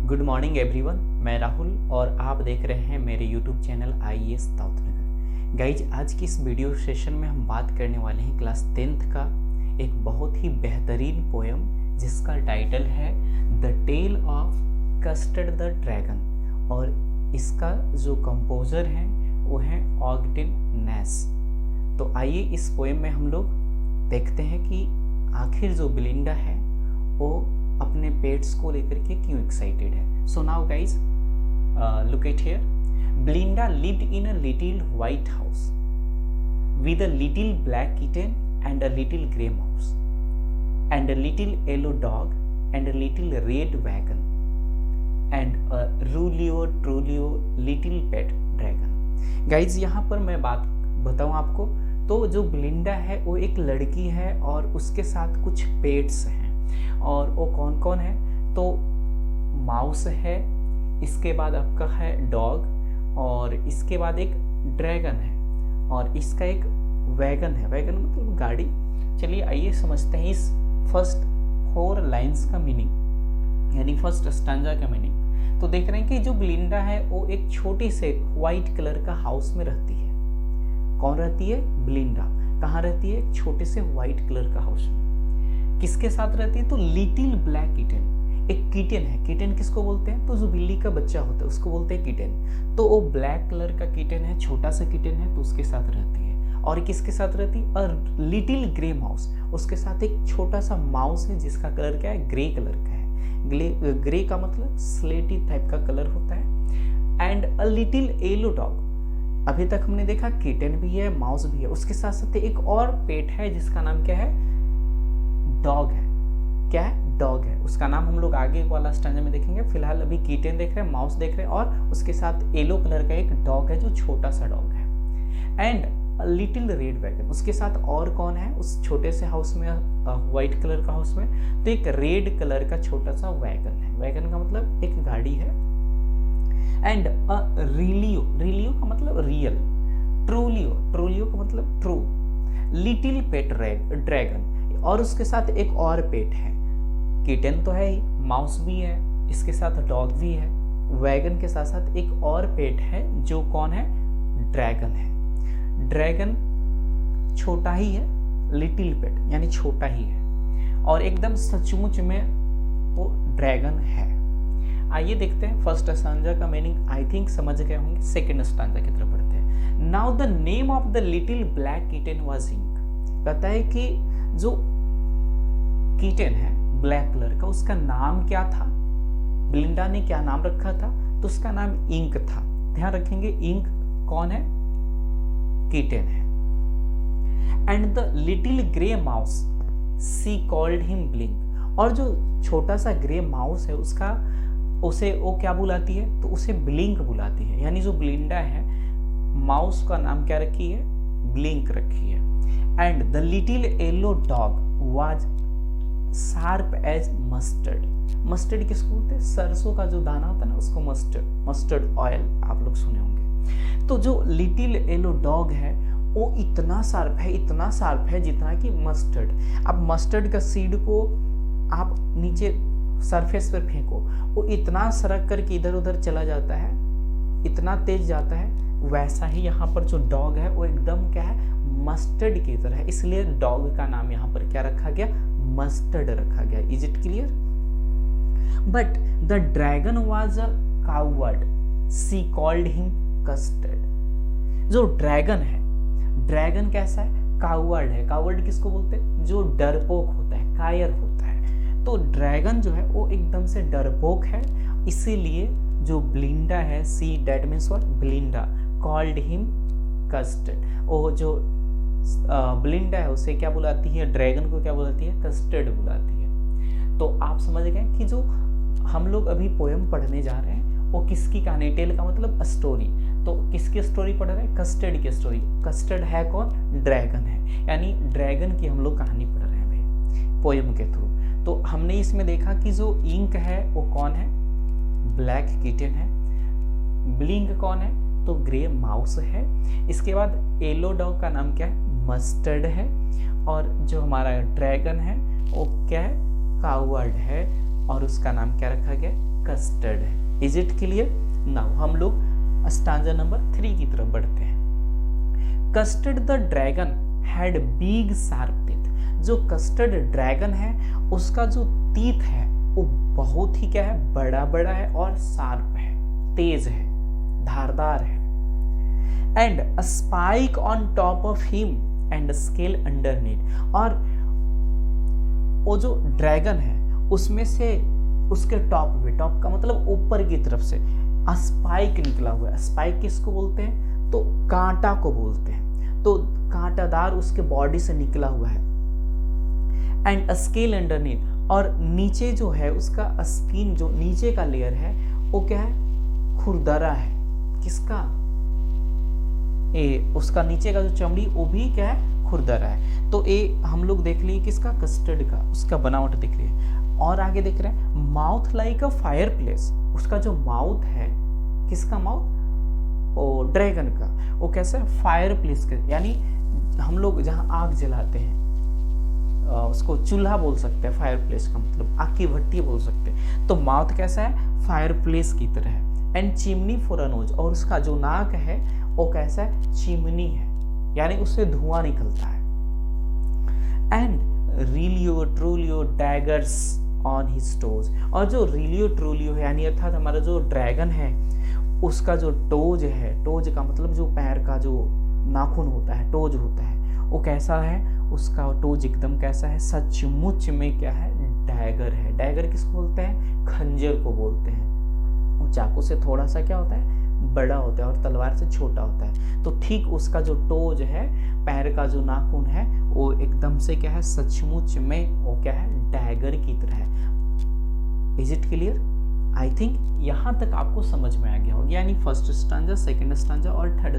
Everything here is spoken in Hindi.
गुड मॉर्निंग एवरीवन, मैं राहुल और आप देख रहे हैं मेरे YouTube channel IAS Daudnagar. Guys, आज की इस वीडियो सेशन में हम बात करने वाले हैं क्लास 10th का एक बहुत ही बेहतरीन पोएम जिसका टाइटल है the tale of custard the dragon और इसका जो कंपोजर है वो है ऑगस्टिन नैश। तो आइए इस पोएम में हम लोग देखते हैं कि आखिर जो बिलिंडा है वो अपने पेट्स को लेकर के क्यों एक्साइटेड है। So now guys, look at here. Belinda lived in a little white house with a little black kitten and a little grey mouse and a little yellow dog and a little red wagon and a Rulio Trulio little pet dragon। Guys, यहाँ पर मैं बात बताऊँ आपको तो जो बिलिंडा है वो एक लड़की है और उसके साथ कुछ पेट्स हैं और वो कौन कौन है तो माउस है, इसके बाद आपका है डॉग और इसके बाद एक ड्रैगन है और इसका एक वैगन है। वैगन मतलब गाड़ी। चलिए आइए समझते हैं इस फर्स्ट 4 लाइंस का मीनिंग, यानी फर्स्ट स्टैंजा का मीनिंग। तो देख रहे हैं कि जो बिलिंडा है वो एक छोटी से वाइट कलर का हाउस में रहती है। कौन रहती है? बिलिंडा। कहाँ रहती है? एक छोटे से वाइट कलर का हाउस में। किसके साथ रहती है? तो लिटिल ब्लैक किटन, एक किटन है। किटन किसको बोलते हैं? तो जो बिल्ली का बच्चा होता है उसको बोलते हैं किटन। तो वो ब्लैक कलर का किटन है, छोटा सा किटन है, तो उसके साथ रहती है। और किसके साथ रहती है? और लिटिल ग्रे माउस, उसके साथ एक छोटा सा माउस है जिसका कलर क्या है? ग्रे कलर का है। ग्रे का मतलब स्लेटी टाइप का कलर होता है। And a little yellow dog. अभी तक हमने देखा किटन भी है, माउस भी है, उसके साथ साथ एक और पेट है जिसका नाम क्या है? डॉग है। क्या है? डॉग है। उसका नाम हम लोग आगे वाला स्टैंजा में देखेंगे। फिलहाल अभी किटन देख रहे हैं, माउस देख रहे हैं और उसके साथ येलो कलर का एक डॉग है जो छोटा सा डॉग है। एंड लिटिल रेड वैगन, उसके साथ और कौन है उस छोटे से हाउस में, व्हाइट कलर का हाउस में? तो एक रेड कलर का छोटा सा वैगन है। वैगन का मतलब एक गाड़ी है। एंड रिलियो, रिलियो का मतलब रियल। ट्रूलियो, ट्रूलियो का मतलब ट्रू। लिटिल पेट ड्रैगन, और उसके साथ एक और पेट है। किटन तो है ही, माउस भी है, इसके साथ डॉग भी है। वैगन के साथ साथ एक और पेट है जो कौन है? ड्रैगन है। ड्रैगन छोटा ही है, लिटिल पेट यानी छोटा ही है, और एकदम सचमुच में वो ड्रैगन है। आइए देखते हैं फर्स्ट स्टैंजा का मीनिंग। आई थिंक समझ गए होंगे। सेकंड स्टैंजा की तरफ बढ़ते हैं। Now the name of the little black kitten was ink. कहता है कि जो किटन है ब्लैक कलर का, उसका नाम क्या था? बिलिंडा ने क्या नाम रखा था? तो उसका नाम इंक था। ध्यान रखेंगे, इंक कौन है? किटन है। And the little grey mouse she called him blink. और जो छोटा सा ग्रे माउस है उसे वो क्या बुलाती है? तो उसे ब्लिंक बुलाती है। यानी जो बिलिंडा है, माउस का नाम क्या रखी है? ब्लिंक रखी है। And the little yellow dog was sharp as mustard. Mustard किसको बोलते हैं? सरसों का जो दाना होता है ना, उसको मस्टर्ड ऑयल आप लोग सुने होंगे। तो जो लिटिल येलो डॉग है वो इतना शार्प है जितना कि मस्टर्ड। अब मस्टर्ड का सीड को आप नीचे सरफेस पर फेंको, वो इतना सरक करके इधर उधर चला जाता है, इतना तेज जाता है। वैसा ही यहाँ पर जो डॉग है वो एकदम क्या है? मस्टर्ड की तरह है। इसलिए डॉग का नाम यहाँ पर क्या रखा गया? मस्टर्ड रखा गया। Is it clear? But the dragon was a coward she called him custard. जो ड्रैगन है, ड्रैगन कैसा है? कावर्ड है। कावर्ड किसको बोलते हैं? जो डरपोक होता है, कायर होता है। तो ड्रैगन जो है वो एकदम से डरपोक है। इसीलिए जो बिलिंडा है, see that means what? Belinda called him custard. वो जो बिलिंडा है उसे क्या बुलाती है? ड्रैगन को क्या बुलाती है? कस्टर्ड बुलाती है। तो आप समझ गए कि जो हम लोग अभी पोएम पढ़ने जा रहे हैं वो किसकी कहानी? टेल का मतलब स्टोरी। तो किसकी स्टोरी पढ़ रहे हैं? कस्टर्ड की स्टोरी। कस्टर्ड है कौन? ड्रैगन है। यानी ड्रैगन की हम लोग कहानी पढ़ रहे हैं भाई पोएम के थ्रू। तो हमने इसमें देखा कि जो इंक है वो कौन है? ब्लैक किटन है। ब्लिंक कौन है? तो ग्रे माउस है। इसके बाद येलो डॉग का नाम क्या है? मस्टर्ड है। और जो हमारा ड्रैगन है वो क्या है? कावर्ड है। और उसका नाम क्या रखा गया? कस्टर्ड है। Is it clear? नाउ हम लोग स्टांजा नंबर 3 की तरफ बढ़ते हैं। Custard the dragon had big sharp teeth. जो कस्टर्ड ड्रैगन है उसका जो टीथ है वो बहुत ही क्या है, बड़ा बड़ा है और शार्प है, तेज है, धारदार है। And a spike on top of him and scale underneath. और वो जो ड्रैगन है उसमें से उसके टॉप पे, टॉप का मतलब ऊपर की तरफ से स्पाइक निकला हुआ है। स्पाइक किसको बोलते हैं? तो कांटा को बोलते हैं। तो कांटादार उसके बॉडी से निकला हुआ है। एंड अ स्केल अंडरनीथ, और नीचे जो है उसका स्किन, जो नीचे का लेयर है वो क्या है, खुरदरा है। किसका? उसका नीचे का जो चमड़ी वो भी क्या है, खुरदरा है। तो हम लोग देख लिए किसका, कस्टर्ड का, उसका बनावट दिख रही है। और आगे देख रहे हैं mouth like a fire place. उसका जो माउथ है, किसका माउथ? ओ ड्रैगन का। वो कैसा है, फायर प्लेस का, यानी हम लोग जहाँ आग जलाते हैं उसको चूल्हा बोल सकते हैं। फायर प्लेस का मतलब आग की भट्टी बोल सकते हैं। तो माउथ कैसा है, फायर प्लेस की तरह है। And chimney for a knows, और उसका जो नाक है वो कैसा है, चिमनी है, यानी उससे धुआं निकलता है। And Rilio Trulio daggers on his toes, और जो रिलियो ट्रूलियो है यानी अर्थात हमारा जो ड्रैगन है उसका जो टोज है, टोज का मतलब जो पैर का जो नाखून होता है, टोज होता है, वो कैसा है, उसका टोज एकदम कैसा है, सचमुच में क्या है, डैगर है। डैगर किसको बोलते हैं? खंजर को बोलते हैं। वो चाकू से थोड़ा सा क्या होता है, बड़ा होता है, और तलवार से छोटा होता है। तो ठीक उसका जो टोज है, पैर का जो नाखून है, वो एकदम से क्या है, सचमुच में वो क्या है, डैगर की तरह है। Is it clear? I think यहाँ तक आपको समझ में आ गया होगा, यानी फर्स्ट स्टांजा, सेकंड स्टांजा और थर्ड